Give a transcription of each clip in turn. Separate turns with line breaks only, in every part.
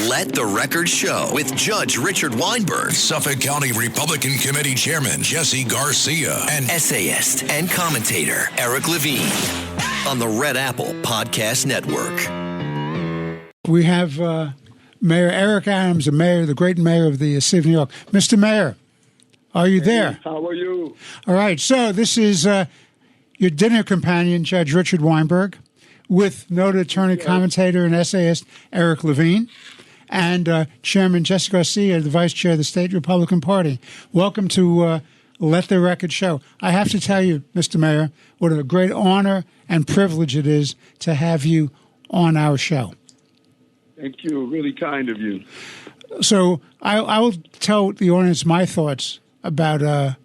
Let the Record Show with Judge Richard Weinberg,
Suffolk County Republican Committee Chairman Jesse Garcia,
and essayist and commentator Eric Levine on the Red Apple Podcast Network.
We have Mayor Eric Adams, the great mayor of the city of New York. Mr. Mayor, are you there?
How are you?
All right, so this is your dinner companion, Judge Richard Weinberg, with noted attorney, commentator, and essayist Eric Levine, and Chairman Jesse Garcia, the Vice Chair of the State Republican Party. Welcome to Let the Record Show. I have to tell you, Mr. Mayor, what a great honor and privilege it is to have you on our show.
Thank you. Really kind of you.
So I will tell the audience my thoughts about the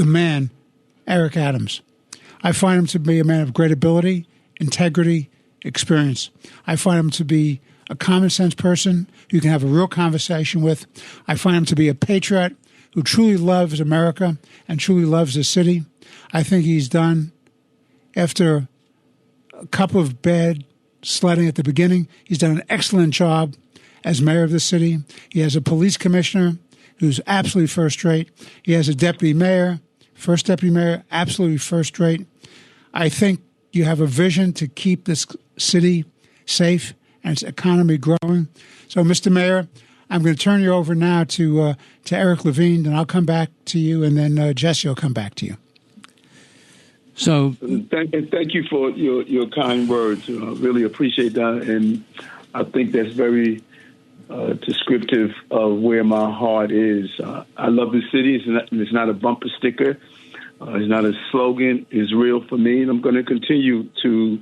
man, Eric Adams. I find him to be a man of great ability, integrity, experience. I find him to be a common sense person who you can have a real conversation with. I find him to be a patriot who truly loves America and truly loves the city. I think he's done, after a couple of bad sledding at the beginning, he's done an excellent job as mayor of the city. He has a police commissioner who's absolutely first rate. He has a deputy mayor, first deputy mayor, absolutely first rate. I think you have a vision to keep this city safe and its economy growing. So, Mr. Mayor, I'm going to turn you over now to Eric Levine, and I'll come back to you, and then Jesse will come back to you.
So, thank you for your kind words. Really appreciate that, and I think that's very descriptive of where my heart is. I love the city. It's not a bumper sticker. It's not a slogan. It's real for me, and I'm going to continue to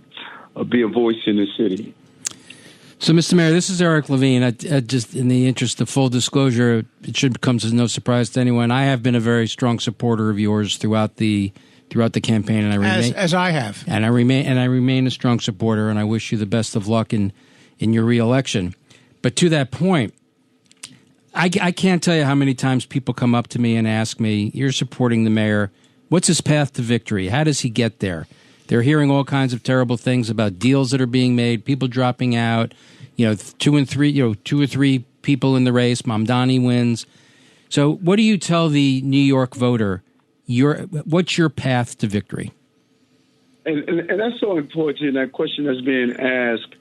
be a voice in the city.
So, Mr. Mayor, this is Eric Levine. Just in the interest of full disclosure, it should come as no surprise to anyone. I have been a very strong supporter of yours throughout the campaign, and I remain
as I have,
and I remain a strong supporter. And I wish you the best of luck in your reelection. But to that point, I can't tell you how many times people come up to me and ask me, "You're supporting the mayor. What's his path to victory? How does he get there?" They're hearing all kinds of terrible things about deals that are being made, people dropping out, two or three people in the race. Mamdani wins. So what do you tell the New York voter? What's your path to victory?
And that's so important, that question that's being asked.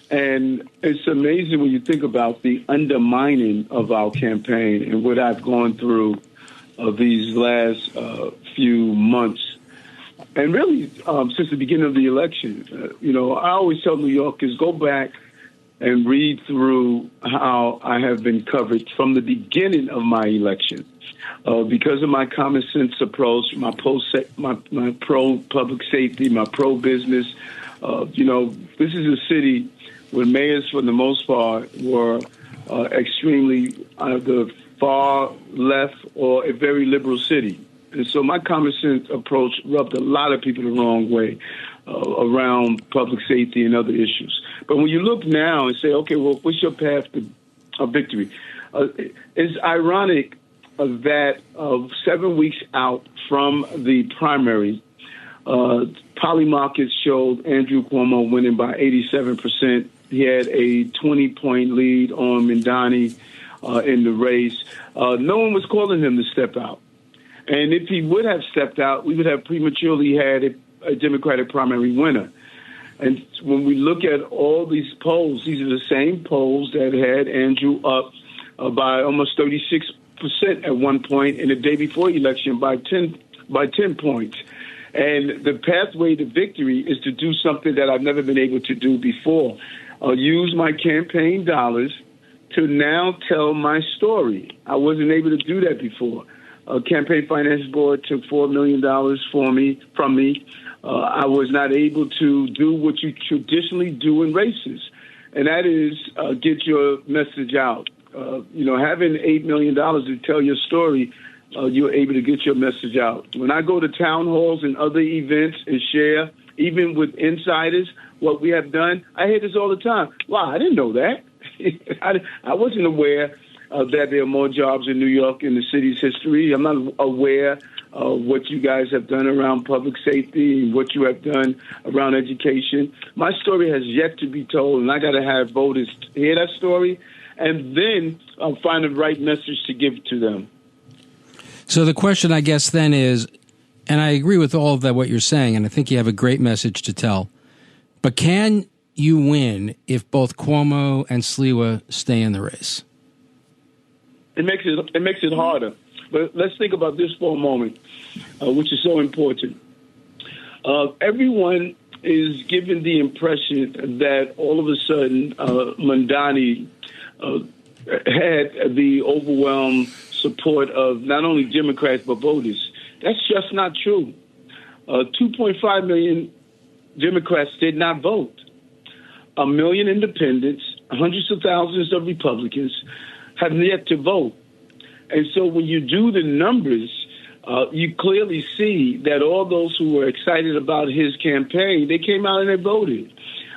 And it's amazing when you think about the undermining of our campaign and what I've gone through these last few months. And really, since the beginning of the election, I always tell New Yorkers, go back and read through how I have been covered from the beginning of my election. Because of my common sense approach, my pro-public safety, my pro-business, this is a city where mayors, for the most part, were extremely either far left or a very liberal city. And so my common sense approach rubbed a lot of people the wrong way around public safety and other issues. But when you look now and say, okay, well, what's your path to victory? It's ironic that 7 weeks out from the primary, Polymarkets showed Andrew Cuomo winning by 87%. He had a 20-point lead on Mamdani in the race. No one was calling him to step out. And if he would have stepped out, we would have prematurely had a Democratic primary winner. And when we look at all these polls, these are the same polls that had Andrew up by almost 36% at one point, and the day before election by 10 points. And the pathway to victory is to do something that I've never been able to do before. Use my campaign dollars to now tell my story. I wasn't able to do that before. Campaign Finance Board took $4 million from me. I was not able to do what you traditionally do in races, and that is get your message out. Having $8 million to tell your story, you're able to get your message out. When I go to town halls and other events and share, even with insiders, what we have done, I hear this all the time. Wow, I didn't know that. I wasn't aware that there are more jobs in New York in the city's history. I'm not aware what you guys have done around public safety, and what you have done around education. My story has yet to be told, and I got to have voters hear that story and then find the right message to give to them.
So the question, I guess, then is, and I agree with all of that, what you're saying, and I think you have a great message to tell, but can you win if both Cuomo and Sliwa stay in the race?
It makes it harder. But let's think about this for a moment, which is so important. Everyone is given the impression that all of a sudden Mandani had the overwhelming support of not only Democrats but voters. That's just not true. 2.5 million Democrats did not vote. 1 million independents, hundreds of thousands of Republicans have yet to vote. And so when you do the numbers, you clearly see that all those who were excited about his campaign, they came out and they voted.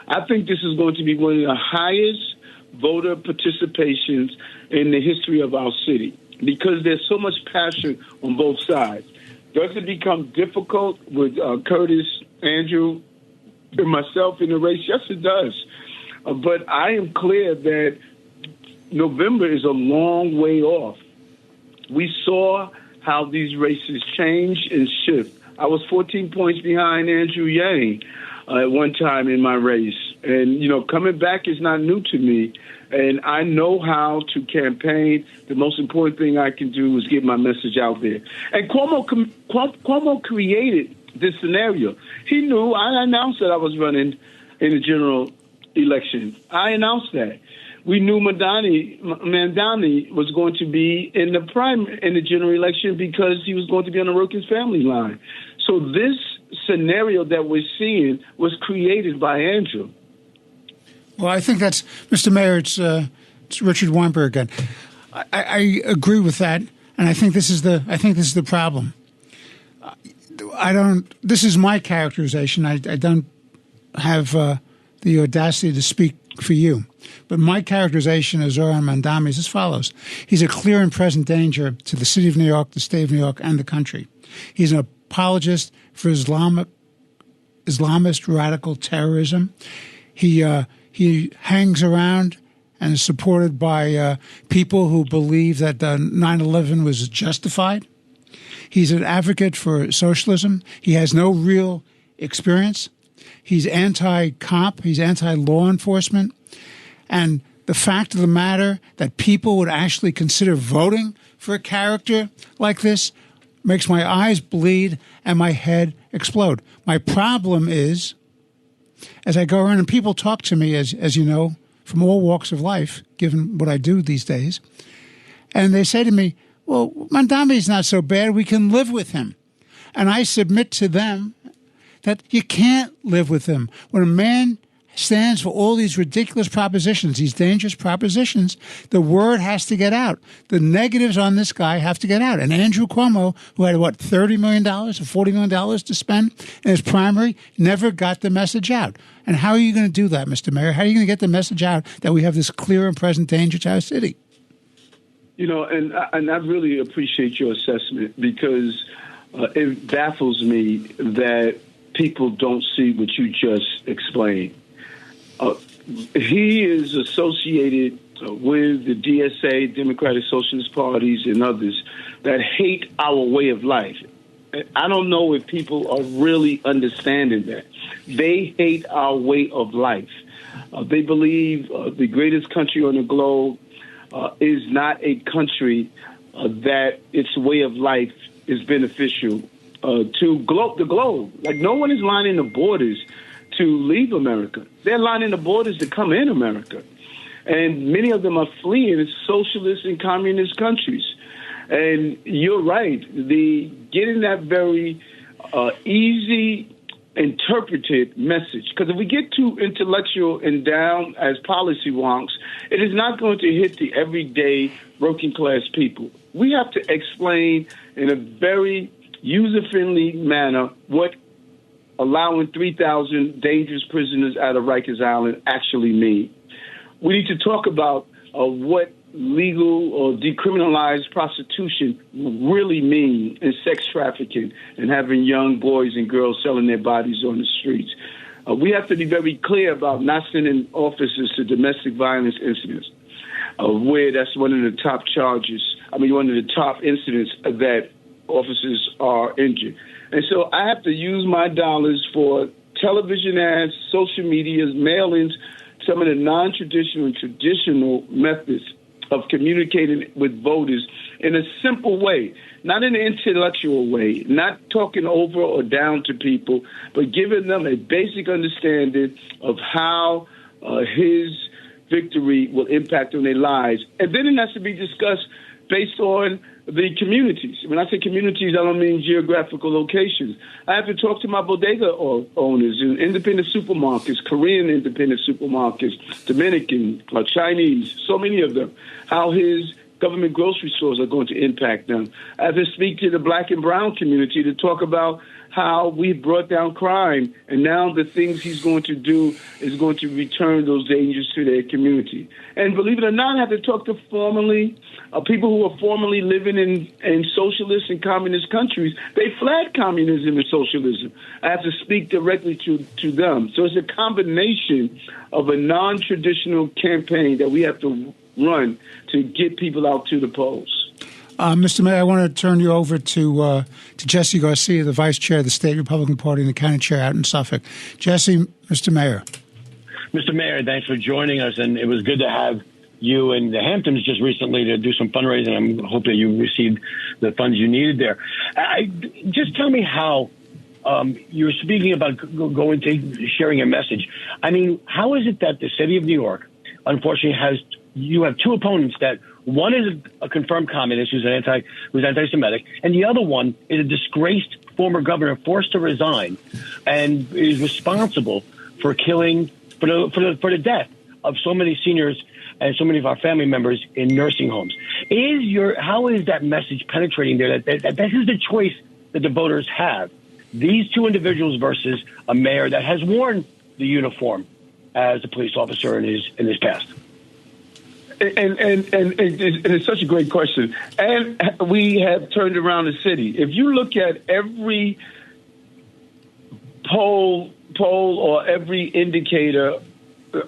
I think this is going to be one of the highest voter participations in the history of our city because there's so much passion on both sides. Does it become difficult with Curtis, Andrew, and myself in the race? Yes, it does. But I am clear that November is a long way off. We saw how these races change and shift. I was 14 points behind Andrew Yang at one time in my race. And, coming back is not new to me. And I know how to campaign. The most important thing I can do is get my message out there. And Cuomo created this scenario. He knew. I announced that I was running in the general election. I announced that. We knew Mandani was going to be in the general election because he was going to be on the Wilkins family line. So this scenario that we're seeing was created by Andrew.
Well, I think that's, Mr. Mayor, it's Richard Weinberg again. I agree with that, and I think this is the problem. This is my characterization. I don't have the audacity to speak for you. But my characterization of Zohran Mamdani is as follows. He's a clear and present danger to the city of New York, the state of New York, and the country. He's an apologist for Islamist radical terrorism. He hangs around and is supported by people who believe that 9/11 was justified. He's an advocate for socialism. He has no real experience. He's anti-cop. He's anti-law enforcement. And the fact of the matter that people would actually consider voting for a character like this makes my eyes bleed and my head explode. My problem is, as I go around and people talk to me, as you know, from all walks of life, given what I do these days, and they say to me, well, Mamdani's not so bad. We can live with him. And I submit to them that you can't live with him. When a man stands for all these ridiculous propositions, these dangerous propositions, the word has to get out. The negatives on this guy have to get out. And Andrew Cuomo, who had, $30 million or $40 million to spend in his primary, never got the message out. And how are you going to do that, Mr. Mayor? How are you going to get the message out that we have this clear and present danger to our city?
And I really appreciate your assessment because it baffles me that people don't see what you just explained. He is associated with the DSA, Democratic Socialist Parties, and others that hate our way of life. I don't know if people are really understanding that. They hate our way of life. They believe the greatest country on the globe is not a country that its way of life is beneficial to the globe. Like, no one is lining the borders to leave America. They're lining the borders to come in America. And many of them are fleeing socialist and communist countries. And you're right. Getting that very easy interpreted message. Because if we get too intellectual and down as policy wonks, it is not going to hit the everyday working class people. We have to explain in a very user-friendly manner what allowing 3,000 dangerous prisoners out of Rikers Island actually mean. We need to talk about of what legal or decriminalized prostitution really mean, and sex trafficking and having young boys and girls selling their bodies on the streets. We have to be very clear about not sending officers to domestic violence incidents, where that's one of the top charges. One of the top incidents that officers are injured. And so I have to use my dollars for television ads, social media, mail-ins, some of the non-traditional and traditional methods of communicating with voters in a simple way, not in an intellectual way, not talking over or down to people, but giving them a basic understanding of how his victory will impact on their lives. And then it has to be discussed based on the communities. When I say communities, I don't mean geographical locations. I have to talk to my bodega owners and independent supermarkets, Korean independent supermarkets, Dominican, Chinese, so many of them, how his government grocery stores are going to impact them. I have to speak to the black and brown community to talk about how we brought down crime, and now the things he's going to do is going to return those dangers to their community. And believe it or not, I have to talk to people who are formerly living in socialist and communist countries. They fled communism and socialism. I have to speak directly to them. So it's a combination of a non-traditional campaign that we have to run to get people out to the polls.
Mr. Mayor, I want to turn you over to Jesse Garcia, the Vice Chair of the State Republican Party and the County Chair out in Suffolk. Jesse, Mr. Mayor.
Mr. Mayor, thanks for joining us, and it was good to have you and the Hamptons just recently to do some fundraising. I hope that you received the funds you needed there. Just tell me how you're speaking about going to sharing a message. How is it that the city of New York, unfortunately, you have two opponents that one is a confirmed communist who's anti-Semitic, and the other one is a disgraced former governor forced to resign and is responsible for the death of so many seniors and so many of our family members in nursing homes. How is that message penetrating there? That this is the choice that the voters have. These two individuals versus a mayor that has worn the uniform as a police officer in his past.
And it's such a great question. And we have turned around the city. If you look at every poll or every indicator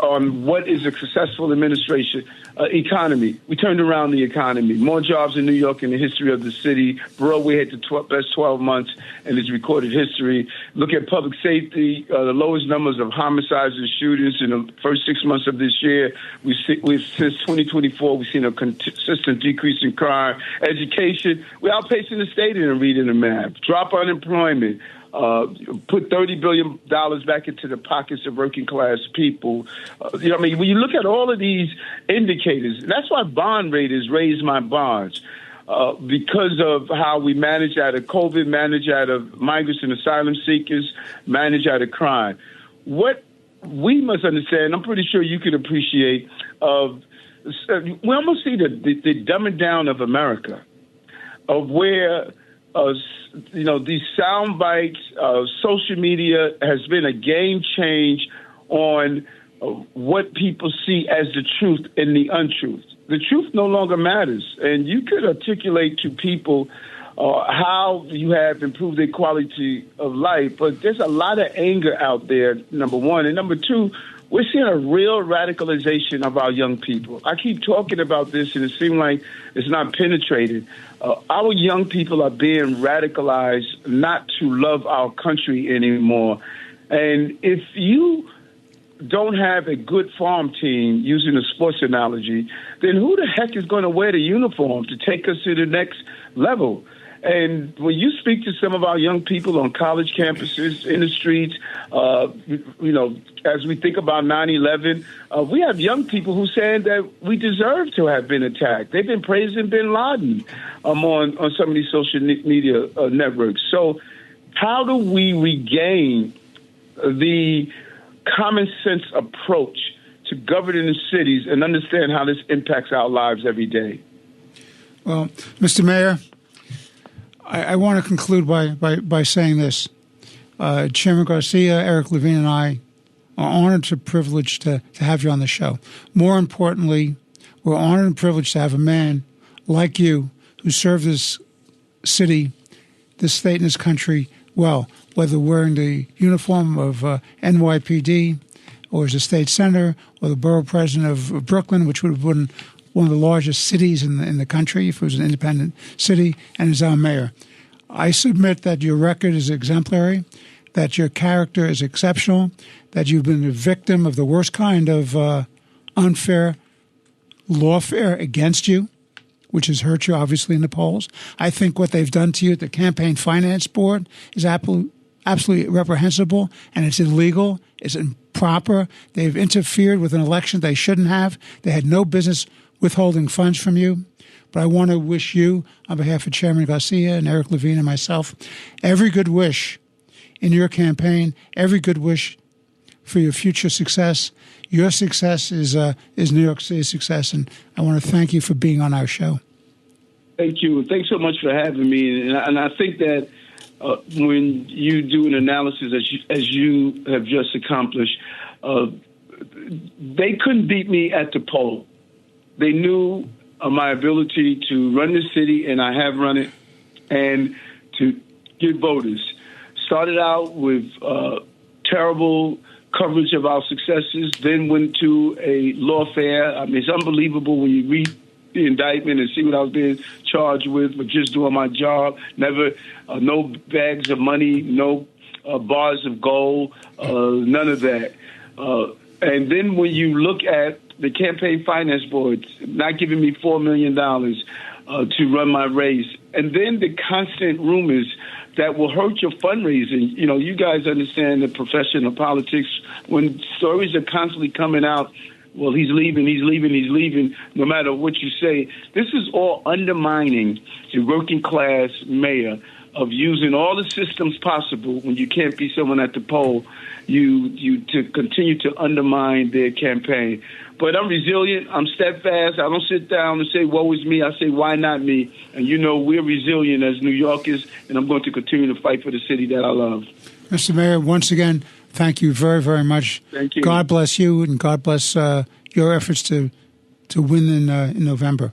on what is a successful administration, economy, we turned around the economy. More jobs in New York in the history of the city. Broadway had the best 12 months in its recorded history. Look at public safety, the lowest numbers of homicides and shootings in the first 6 months of this year. Since 2024, we've seen a consistent decrease in crime. Education, we're outpacing the state in reading and math. Drop unemployment. Put $30 billion back into the pockets of working class people. When you look at all of these indicators, that's why bond raters raise my bonds, because of how we manage out of COVID, manage out of migrants and asylum seekers, manage out of crime. What we must understand, I'm pretty sure you can appreciate, we almost see the dumbing down of America, of where these sound bites, social media has been a game change on what people see as the truth and the untruth. The truth no longer matters. And you could articulate to people how you have improved their quality of life, but there's a lot of anger out there, number one. And number two, we're seeing a real radicalization of our young people. I keep talking about this, and it seems like it's not penetrated. Our young people are being radicalized not to love our country anymore. And if you don't have a good farm team, using a sports analogy, then who the heck is going to wear the uniform to take us to the next level? And when you speak to some of our young people on college campuses, in the streets, as we think about 9/11, we have young people who saying that we deserve to have been attacked. They've been praising bin Laden on some of these social media networks. So how do we regain the common sense approach to governing the cities and understand how this impacts our lives every day?
Well, Mr. Mayor, I want to conclude by saying this. Chairman Garcia, Eric Levine, and I are honored and privileged to have you on the show. More importantly, We're honored and privileged to have a man like you who served this city, this state, and this country well, whether wearing the uniform of NYPD or as a state senator or the borough president of Brooklyn, which would have been one of the largest cities in the country if it was an independent city, and as our mayor. I submit that your record is exemplary, that your character is exceptional, that you've been a victim of the worst kind of unfair lawfare against you, which has hurt you, obviously, in the polls. I think what they've done to you at the Campaign Finance Board is absolutely reprehensible, and it's illegal. It's improper. They've interfered with an election they shouldn't have. They had no business withholding funds from you. But I want to wish you, on behalf of Chairman Garcia and Eric Levine and myself, every good wish in your campaign, every good wish for your future success. Your success is New York City's success, and I want to thank you for being on our show.
Thank you. Thanks so much for having me. And I think that when you do an analysis, as you have just accomplished, they couldn't beat me at the poll. They knew my ability to run the city, and I have run it, and to get voters. Started out with terrible coverage of our successes, then went to a lawfare. I mean, it's unbelievable when you read the indictment and see what I was being charged with for just doing my job. Never, no bags of money, no bars of gold, none of that. And then when you look at the Campaign Finance Board not giving me $4 million to run my race, and then the constant rumors that will hurt your fundraising. You know, you guys understand the profession of politics. When stories are constantly coming out, well, he's leaving, no matter what you say. This is all undermining a working class mayor of using all the systems possible when you can't be someone at the poll, you to continue to undermine their campaign. But I'm resilient. I'm steadfast. I don't sit down and say, woe is me. I say, why not me? And, you know, we're resilient as New Yorkers, and I'm going to continue to fight for the city that I love. Mr.
Mayor, once again, thank you very, very much.
Thank you.
God bless you, and God bless your efforts to win in November.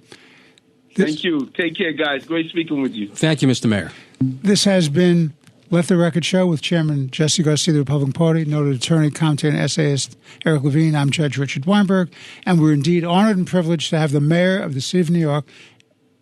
Thank you. Take care, guys. Great speaking with you.
Thank you, Mr. Mayor.
This has been Let the Record Show with Chairman Jesse Garcia of the Republican Party, noted attorney, commentator, and essayist Eric Levine. I'm Judge Richard Weinberg, and we're indeed honored and privileged to have the mayor of the city of New York,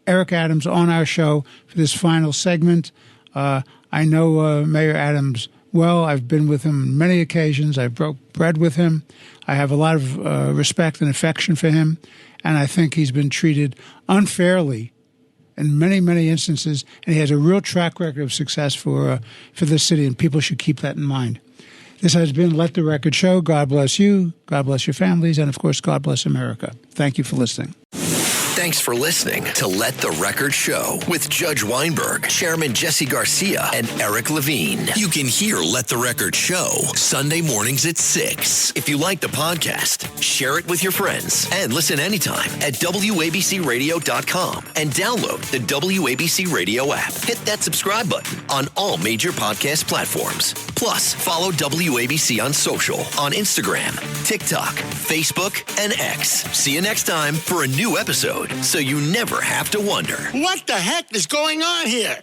Eric Adams, on our show for this final segment. I know Mayor Adams well. I've been with him on many occasions. I broke bread with him. I have a lot of respect and affection for him, and I think he's been treated unfairly in many, many instances, and he has a real track record of success for this city, and people should keep that in mind. This has been Let the Record Show. God bless you, God bless your families, and, of course, God bless America. Thank you for listening.
Thanks for listening to Let the Record Show with Judge Weinberg, Chairman Jesse Garcia, and Eric Levine. You can hear Let the Record Show Sunday mornings at 6. If you like the podcast, share it with your friends and listen anytime at WABCRadio.com and download the WABC Radio app. Hit that subscribe button on all major podcast platforms. Plus, follow WABC on social on Instagram, TikTok, Facebook, and X. See you next time for a new episode, so you never have to wonder.
What the heck is going on here?